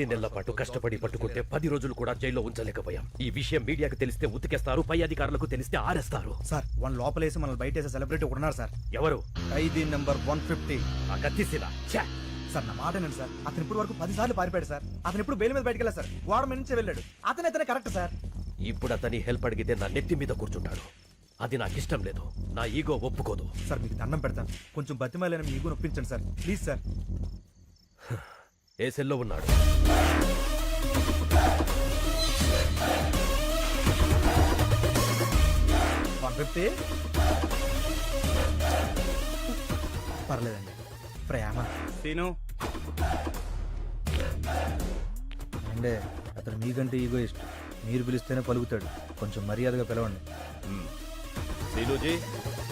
10 నెలల పాటు కష్టపడి పట్టుకుంటే 10 రోజులు కూడా జైల్లో ఉంచలేకపోయాం. ఈ విషయం మీడియాకు తెలిస్తే ఉతికేస్తారు, పై అధికారులకు తెలిస్తే ఆరేస్తారు. సార్ వన్ లోపలేసి మనల్ని బయటేసే సెలబ్రిటీ ఒకడున్నారు సార్. ఎవరు? ఖైదీ నెంబర్ 150. ఆ కత్తిశీల. ఛే! సార్ నా మాట వినండి సార్. అతను ఇప్పుడు వరకు 10 సార్లు పారిపోయాడు సార్. అతను ఇప్పుడు బెయిల్ మీద బయటకు వెళ్ళారు సార్. గోడ మీద నుంచే వెళ్ళాడు. అతనే కరెక్ట్ సార్. ఇప్పుడు అతని హెల్ప్ అడిగితే నా నెత్తి మీద కూర్చుంటాడు. అది నాకు ఇష్టం లేదు. నా ఈగో ఒప్పుకోదు. సార్ మీకు దండం పెడతాను, కొంచెం బతిమాలని మీ ఈగో నొప్పించండి సార్, ప్లీజ్ సార్. ఏ సెల్లో ఉన్నాడు? పర్లేదండి. ప్రేమ సీను అంటే అతను మీకంటే ఈగో ఇష్టం. మీరు పిలిస్తేనే పలుకుతాడు. కొంచెం మర్యాదగా పిలవండి. सीनूजी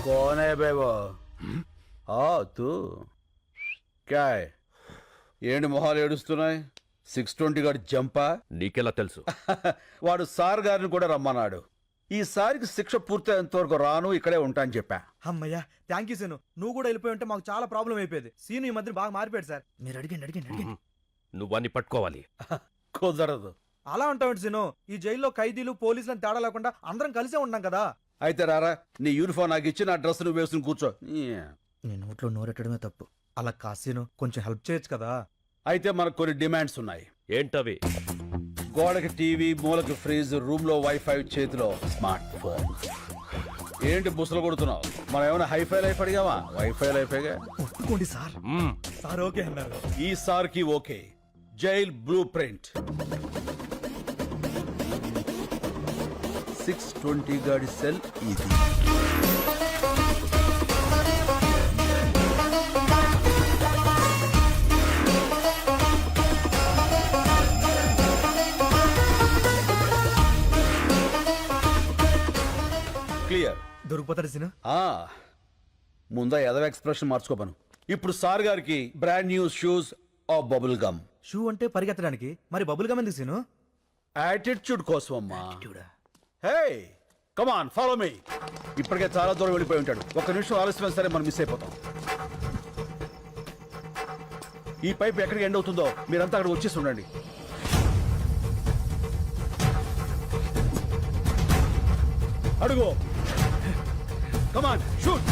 कौन है बे वो? हाँ तू क्या है? ఏంటి మొహాలు ఏడుస్తున్నాయి? 620 గారి జంపా? నీకెలా తెలుసు? వాడు సార్ గారిని కూడా రమ్మన్నాడు. ఈసారికి శిక్ష పూర్తయ్యేంత వరకు రాను, ఇక్కడే ఉంటా అని చెప్పా. అమ్మయ్యా, థ్యాంక్ యూ సీను. నువ్వు కూడా వెళ్ళిపోయి ఉంటే మాకు చాలా ప్రాబ్లం అయిపోయేది. సీను ఈ మధ్య బాగా మారిపోయాడు సార్. మీరు అడిగండి. నువ్వు అన్ని పట్టుకోవాలి. కుదరదు. అలా ఉంటావు సీను. ఈ జైల్లో ఖైదీలు పోలీసులను తేడా లేకుండా అందరం కలిసే ఉన్నాం కదా. అయితే రారా, నీ యూనిఫామ్ నాకు ఇచ్చి నా డ్రెస్ నువ్వు వేసుకుని కూర్చో. నీ నోట్లో నోరెట్టడమే తప్పు. అలా కాసీను కొంచెం హెల్ప్ చేయొచ్చు కదా. అయితే మనకు కొన్ని డిమాండ్స్ ఉన్నాయి. ఏంటవి? గోడకి టీవీ, మూలకి ఫ్రిజ్, రూమ్ లో వైఫై, చేతిలో స్మార్ట్ ఫోన్. ఏంటి బుసలు కొడుతున్నావు? మనం ఏమైనా హైఫై లైఫ్ అడిగావా? వైఫై లైఫేగా. ఒప్పుకోండి సార్. సార్ ఓకే అన్నారు. ఈ సార్ కి ఓకే. Jail blue print. 620 గాడి సెల్ ఇది. క్లియర్. దొరికిపోతాడు సీను. ముందా ఎదవ ఎక్స్ప్రెషన్ మార్చుకోపను. ఇప్పుడు సార్ గారికి brand new shoes of bubble gum. Shoe అంటే పరిగెత్తడానికి, మరి బబుల్ గమ్ ఎందుకు సీను? యాటిట్యూడ్ కోసం అమ్మా. Hey come on follow me. ఇప్పటికే చాలా దూరం వెళ్ళిపోయి ఉంటాడు. ఒక్క నిమిషం ఆలస్యమైన సరే మనం మిస్ అయిపోతాం. ఈ పైప్ ఎక్కడికి ఎండ్ అవుతుందో మీరంతా అక్కడ వచ్చేసి ఉండండి. అడుగు. Come on shoot.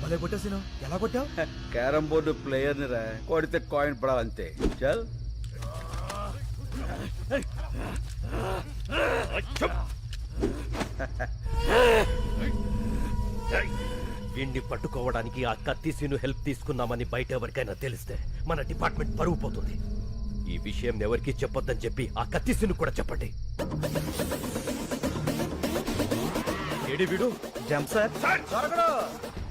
భలే కొట్టావు సీను. ఎలా కొట్టావు? క్యారం బోర్డు ప్లేయర్ ని రా, కొడితే కాయిన్ పడాలంతే. చల్. వీణ్ణి పట్టుకోవడానికి ఆ కత్తిసీను హెల్ప్ తీసుకున్నామని బయట ఎవరికైనా తెలిస్తే మన డిపార్ట్మెంట్ పరువు పోతుంది. ఈ విషయం ఎవరికి చెప్పొద్దని చెప్పి ఆ కత్తిసీను కూడా చెప్పండి. ఏడి వీడు? Jump sir. దొరకడు.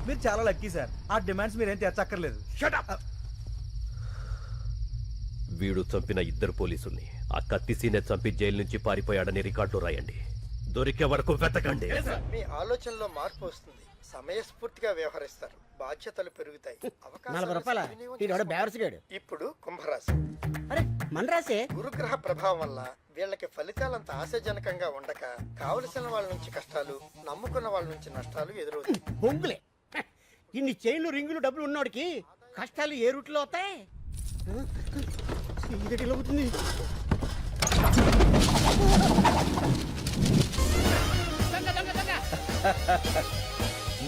మీరు చాలా లక్కీ సార్. ఆ డిమాండ్స్ మీరేం తెచ్చక్కర్లేదు. వీడు చంపిన 2 పోలీసుల్ని ఆ కత్తిసీనే చంపి జైలు నుంచి పారిపోయాడని రికార్డులో రాయండి. దొరికే వరకు వెతకండి. మీ ఆలోచనలో మార్పు వస్తుంది. సమయస్ఫూర్తిగా వ్యవహరిస్తారు. బాధ్యతలు పెరుగుతాయి. 40 రూపాయల ఇప్పుడు కుంభరాశి. అరే మన రాసే. గురుగ్రహ ప్రభావం వల్ల వీళ్ళకి ఫలితాలంత ఆశాజనకంగా ఉండక కావలసిన వాళ్ళ నుంచి కష్టాలు, నమ్ముకున్న వాళ్ళ నుంచి నష్టాలు ఎదురవుతాయి. బొంగులే. ఇన్ని చైన్లు, రింగులు, డబ్బులు ఉన్నోడికి కష్టాలు ఏ రూట్లో అవుతాయి? ఇదెలా అవుతుంది?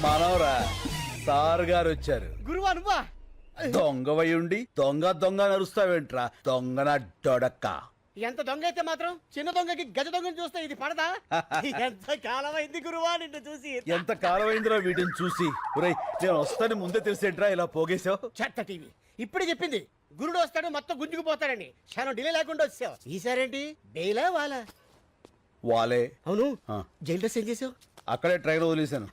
మనవరా, సార్ గారు వచ్చారు. గురువా నువ్వా? దొంగవై ఉండి దొంగ దొంగ నరుస్తావేంట్రా? దొంగన డొడక్క. ఎంత దొంగ అయితే మాత్రం చిన్న దొంగకి గజ దొంగని చూస్తే ఇది పడదా? ఎంత కాలం అయింది గురువా నిన్ను చూసి. ఎంత కాలమైందిరా వీటిని చూసి. ఒరేయ్, నేను వస్తాను ముందే తెలిసేంట్రా ఇలా పోగేశావు? చెత్త టీవీ ఇప్పుడే చెప్పింది. గురుడు వస్తాడు మొత్తం గుంజుకుపోతాడని. క్షణం డిలే లేకుండా వచ్చావు. ఈసారేంటి బెయిలా వాలా? వాలే. అవును. ఆ. జైలు డ్రెస్ ఏం చేసావు? అక్కడే ట్రైన్ వదిలేశాను.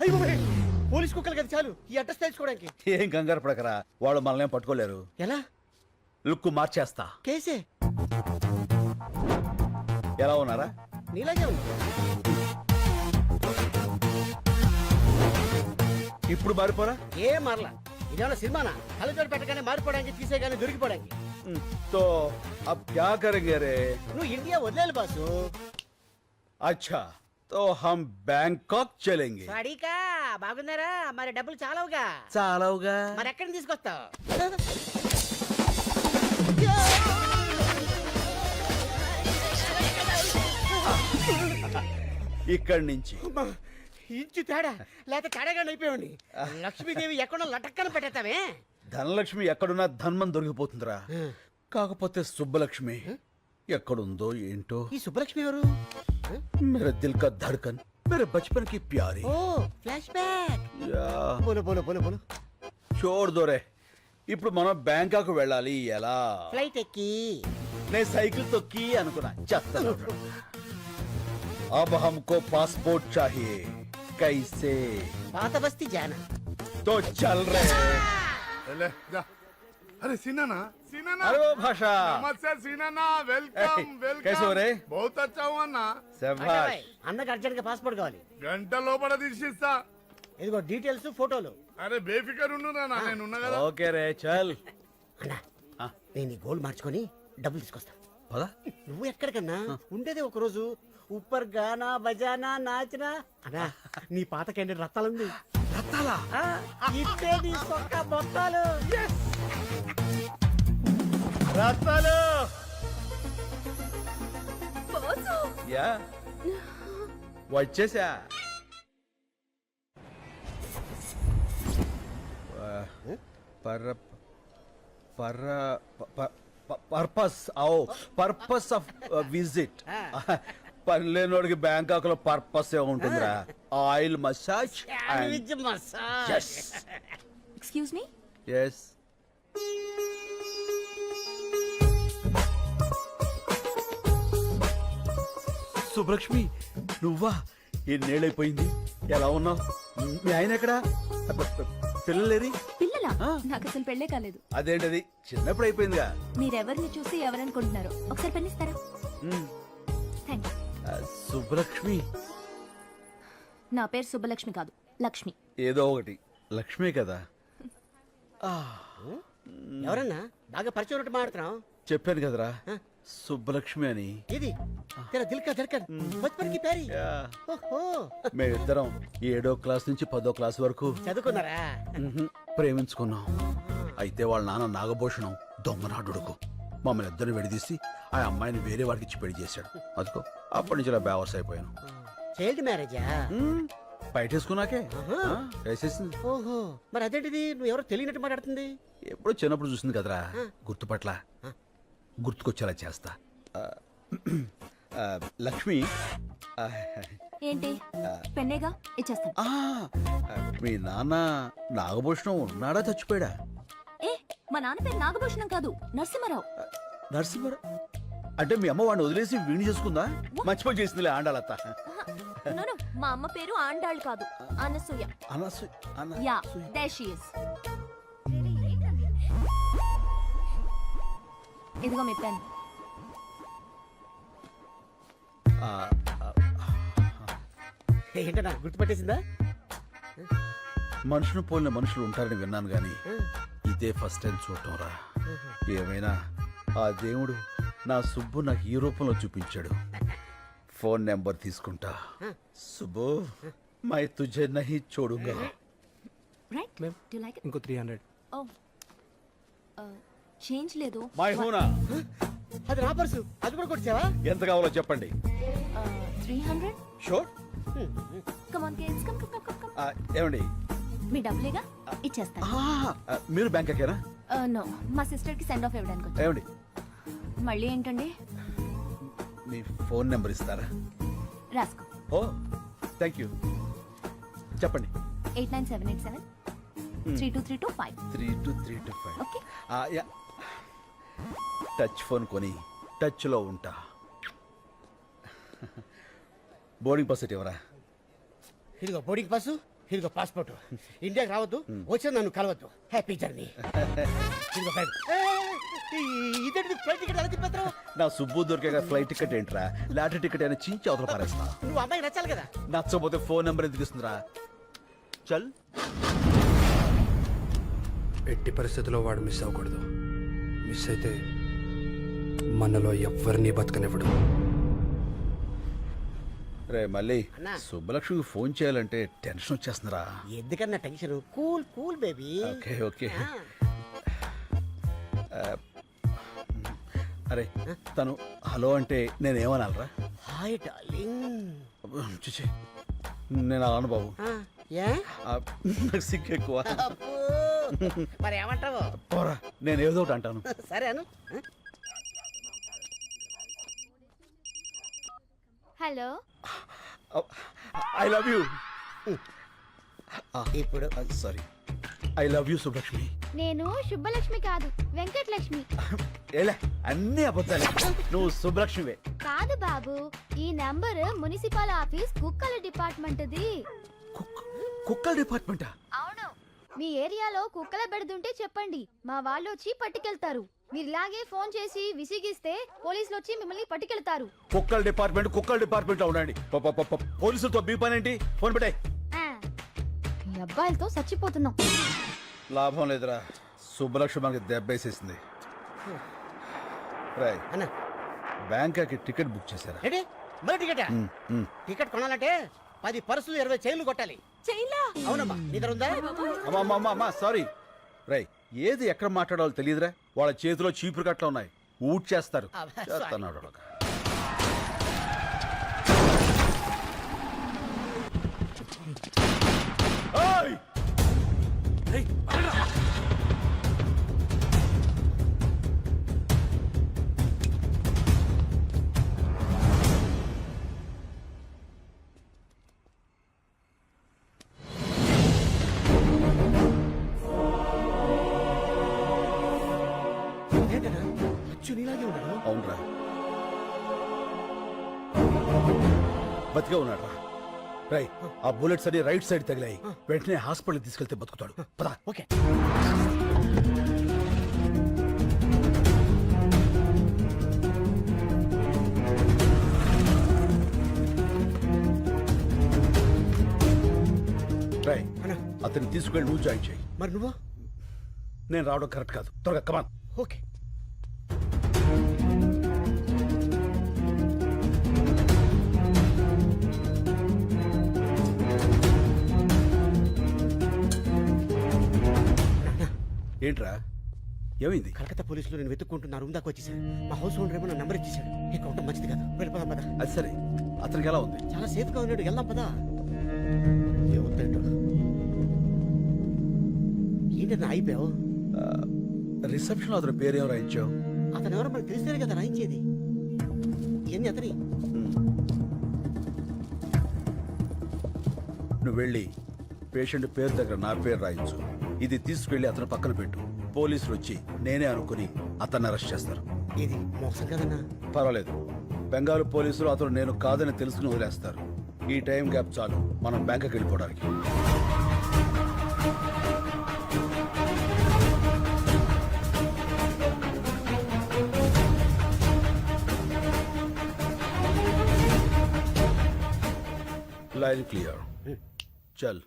పోలీస్ కుక్కలు కదా చాలు ఈ అడ్రస్ తెలుసుకోవడానికి. ఏం కంగారు పడకరా, వాళ్ళు మనల్ని ఏం పట్టుకోలేరు. ఎలా? లుక్ మార్చేస్తా. కేసే. ఎలా ఉన్నారా? నీలాగే ఉంది. ఇప్పుడు మారిపోరా? ఏ మరలా ఇదేమన్నా సినిమానా కళ్ళజోడు పెట్టగానే మారిపోవడానికి తీసేగానే దొరికిపోవడానికి. तो अब क्या करेंगे रे? నువ్వు ఇండియా వదిలేలు బాసు. अच्छा तो हम बैंकॉक चलेंगे. వాడికా బాగున్నారా? మరి డబ్బులు చాలవుగా. చాలవుగా. మరి ఎక్కడిని తీసుకొస్తావు? ఇక్కడి నుంచి ఇంచు తేడా లేకపోతే తేడాగా అయిపోయావండి. లక్ష్మీదేవి ఎక్కడో లటక్కన పెట్టేస్తావే. ధనలక్ష్మి ఎక్కడున్నా ధన్మం దొరికిపోతుందిరా. కాకపోతే సుబ్బలక్ష్మి ఎక్కడుందో ఏంటో. ఈ సుబ్బలక్ష్మి ఎవరు? मेरे दिल का धड़कन मेरे बचपन की प्यारी. ఓ ఫ్లాష్ బ్యాక్. యా, బోలో బోలో బోలో బోలో. छोड़ दो रे. ఇప్పుడు మనం బ్యాంకాక్ వెళ్ళాలి. ఎలా? ఫ్లైట్ ఎక్కి. నేను సైకిల్ తొక్కి అనుకున్నా. చెప్తాను. अब हमको पासपोर्ट चाहिए. कैसे? పాత బస్తీ జానా. तो चल रहे. ले जा। अरे सीना सीना अरे वो भाषा. नमस्ते सीना ए, वेलकम वेलकम कैसे हो रे? बहुत अच्छा हुआ ना శభాష్. అన్నకు అర్జెంట్ గా పాస్పోర్ట్ కావాలి. గంట లోపల తీసిస్తా. ఇదిగో డీటెయిల్స్ ఫోటోలు. అరే బేఫికర్ ఉండురా నా నేను ఉన్నా కదా. ఓకే రే చల్. అన్నా ఆ. నేను ఈ గోల్డ్ మార్చుకొని డబ్బులు తీసుకొస్తా. పద. నువ్వు ఎక్కడికన్నా ఉండేది ఒక రోజు. ఉప్పర్ గానా బజానా నాచనా. అన్నా నీ పాత క్యాండిడేట్ రత్తాలుంది. రత్తాలా? ఇట్టే నీ సొక్క మొత్తాలు. రత్తాలు. యా వచ్చేసా. పర్ పర్ పర్పస్ పర్పస్ ఆఫ్ విజిట్. పనిలేనోడికి బ్యాంకాక్ లో పర్పస్ ఏ ఉంటుందిరా. Oil massage. Sandwich massage. Excuse me. Yes. Subbalakshmi నువ్వా? ఎన్నేళ్ళైపోయింది. ఎలా ఉన్నావు? మీ ఆయన ఎక్కడా? పిల్లలేరి? పిల్లలా? ఆ. నాకు అసలు పెళ్ళే కాలేదు. అదేంటది చిన్నప్పుడు అయిపోయిందిగా. మీరెవరిని చూసి ఎవరనుకుంటున్నారు? ఒకసారి పెళ్ళిస్తారా? Thank you. సుబ్బలక్ష్మి నా పేరు సుబ్బలక్ష్మి కాదు, లక్ష్మి. ఏదో ఒకటి లక్ష్మి కదా. ఎవరన్నా బాగా పరిచయం ఉన్నట్టు మాట్లాడుతున్నావు. చెప్పాను కదరా సుబ్బలక్ష్మి అని. ఇది తెరా దిల్ కా ధడ్కన్ బచ్పన్ కి ప్యారీ. యా. ఓహో మేమిద్దరం 7వ క్లాస్ నుంచి 10వ క్లాస్ వరకు చదువుకున్నారా? ప్రేమించుకున్నాం. అయితే వాళ్ళ నాన్న నాగభూషణం దొంగనాడుడుకు మమ్మల్ని ఇద్దరిని విడదీసి ఆ అమ్మాయిని వేరే వాడికి ఇచ్చి పెళ్లి చేశాడు. అదిగో అప్పటి నుంచి ఇలా బేవర్స్ అయిపోయాను. చైల్డ్ మ్యారేజా? బయటేసుకున్నాకే వేసేసింది. ఓహో మరి అదేంటిది నువ్వు ఎవరో తెలియనట్టు మాట్లాడుతుంది. ఎప్పుడో చిన్నప్పుడు చూసింది కదరా. గుర్తుపట్ల గుర్తుకొచ్చేలా చేస్తా. లక్ష్మి ఏంటి? పెన్నేగా ఇచ్చేస్తాను. మీ నాన్న నాగభూషణం ఉన్నాడా చచ్చిపోయాడా? ఏ మా నాన్న పేరు నాగభూషణం కాదు, నరసింహారావు. నరసింహరావు అంటే మీ అమ్మ వాడిని వదిలేసి వీణి చేసుకుందా? మర్చిపోయి చేసిందిలే ఆండాలత్త. No, no, మా అమ్మ పేరు ఆండాళ్ కాదు, Anasuya. Yeah, there she is. ఇదిగో మీ పెన్. ఏంటన్నా గుర్తుపట్టేసిందా? మనుషులు పోలిన మనుషులు ఉంటారని విన్నాను గాని ఇదే ఫస్ట్ టైం చూడటం రా. ఏమైనా ఆ దేవుడు నా సుబ్బు నాకు ఈ రూపంలో చూపించాడు. ఫోన్ నెంబర్ తీసుకుంటా. సుబ్బు మై తుజే నహీ చోడుగా. Right? Do you like it? ఇంకో 300. Oh. చేంజ్ లేదు. మై హూనా. అది నా పర్సు. అది కూడా కొట్టావా? ఎంత కావాలో చెప్పండి. 300. Sure. Come on kids, come, come, come, come. ఏమండి మీ డబ్బులేగా ఇచ్చేస్తాను. మీరు బ్యాంకాకేనా? నో, మా సిస్టర్ కి సెండ్ ఆఫ్ ఇవ్వడానికి వచ్చాను. ఏమండి మళ్ళీ ఏంటండి? మీ ఫోన్ నెంబర్ ఇస్తారా? రాసుకో. ఓ థ్యాంక్ యూ. చెప్పండి. 89787 32325. 32325. ఓకే. టచ్ ఫోన్ కొని టచ్ లో ఉంటా. బోర్డింగ్ పాస్ ఎవరా? ఇదిగో బోర్డింగ్ పాసు, ఇదిగో పాస్పోర్ట్. ఇండియాకి రావద్దు, వచ్చి నన్ను కలవద్దు. Happy journey. ఇదిగో ఫ్లైట్. ఇదేంటి ఫ్లైట్ టికెట్ ఎలా తిప్పేస్తావు? నా సుబ్బు దొరికే ఫ్లైట్ టికెట్ ఏంట్రా? లాటరీ టికెట్ అయినా చించి అవతల పారేస్తా. నువ్వు అమ్మాయి నచ్చాలి కదా. నచ్చకపోతే ఫోన్ నెంబర్ ఎందుకు ఇస్తుందిరా? చల్. ఎట్టి పరిస్థితుల్లో వాడు మిస్ అవ్వకూడదు. మిస్ అయితే మనలో ఎవ్వరినీ బతకనివ్వడు. రే మళ్ళీ అన్నా. సుబ్బలక్ష్మికి ఫోన్ చేయాలంటే టెన్షన్ వచ్చేస్తుందిరా. ఎందుకన్నా tension? Cool cool baby. Okay okay. అరే తను హలో అంటే నేనేమనాలరా? Hi darling. చూచి నేను అలాను బాబు. ఏ నాకు సిగ్గు ఎక్కువ. అబ్బో. మరి ఏమంటావు? పోరా నేను ఏదో ఒకటి అంటాను. సరే అను. Hello, I love you. ఇప్పుడు sorry, I love you Subbalakshmi. నేను శుభలక్ష్మి కాదు, వెంకటలక్ష్మి. ఏలే అన్ని అబద్ధాలే. నువ్వు సుబ్బలక్ష్మివే. కాదు బాబు, ఈ నంబర్ మున్సిపల్ ఆఫీస్ కుక్కల డిపార్ట్మెంట్ది. కుక్కల డిపార్ట్మెంటా? అవును, మీ ఏరియాలో కుక్కల బెడదుంటే చెప్పండి, మా వాళ్ళు వచ్చి పట్టుకెళ్తారు. మీరు ఇలాగే ఫోన్ చేసి విసిగిస్తే పోలీసులు వచ్చి మిమ్మల్ని పట్టుకెళ్తారు. కుక్కల డిపార్ట్మెంట్ లో ఉండండి. పోలీసులతో మీ పని ఏంటి? ఫోన్ పెట్టాయి. మీ అబ్బాయిలతో చచ్చిపోతున్నాం. లాభం లేదురా, సుబ్బలక్ష్మి మనకి దెబ్బేసేసింది. రాయ్ అన్న బ్యాంకాకి టికెట్ బుక్ చేశారా? ఏంటి మరి టికెట్? టికెట్ కొనాలంటే 10 పర్సులు 20 చైన్లు కొట్టాలి. చైన్లా? అవునమ్మా, నీ దగ్గర ఉందా? అమ్మా సారీ. రై ఏది ఎక్కడ మాట్లాడాలో తెలియదురా. వాళ్ళ చేతిలో చీపురు కట్ల ఉన్నాయి, ఊట్ చేస్తారు. అబ్బా, చేస్తున్నాడు వాడు. ఏయ్! ఏంటన్నా అచ్చు నీలాగే ఉన్నాడు. అవునరా, బతికే ఉన్నాడు రా. రై ఆ బుల్లెట్స్ అన్ని రైట్ సైడ్ తగిలాయి. వెంటనే హాస్పిటల్ తీసుకెళ్తే బతుకుతాడు. పదా. ఓకే. రై అన్నా. అతన్ని తీసుకెళ్ళి నువ్వు జాయిన్ చేయి. మరి నువ్వు? నేను రావడం కరెక్ట్ కాదు. త్వరగా కమాన్. ఓకే. ఏంట్రా ఏమైంది? కలకత్తా పోలీసులు నేను వెతుక్కుంటూ నా రూమ్ దాకా వచ్చేసారు. మా హౌస్ ఓనర్ ఏమో నా నంబర్ ఇచ్చేసాడు. ఇక ఉండటం మంచిది కాదు. వెళ్ళిపోదాం పదా. అది సరే, అతనికి ఎలా ఉంది? చాలా సేఫ్ గా ఉన్నాడు. వెళ్దాం పదా. ఏమవుతాడు? ఏంటన్నా అయిపోయావు? రిసెప్షన్ అతని పేరేం రాయించావు? అతను ఎవరో మనకు తెలిస్తేనే కదా రాయించేది. ఏంది అతని? నువ్వు వెళ్ళి పేషెంట్ పేరు దగ్గర నా పేరు రాయించు. ఇది తీసుకెళ్లి అతను పక్కన పెట్టు. పోలీసులు వచ్చి నేనే అనుకుని అతన్ని అరెస్ట్ చేస్తారు. ఇది మోసం కదన్నా. పర్వాలేదు, బెంగాల్ పోలీసులు అతను నేను కాదని తెలుసుకుని వదిలేస్తారు. ఈ టైం గ్యాప్ చాలు మనం బ్యాంకుకి వెళ్ళిపోవడానికి. लाइन क्लियर चल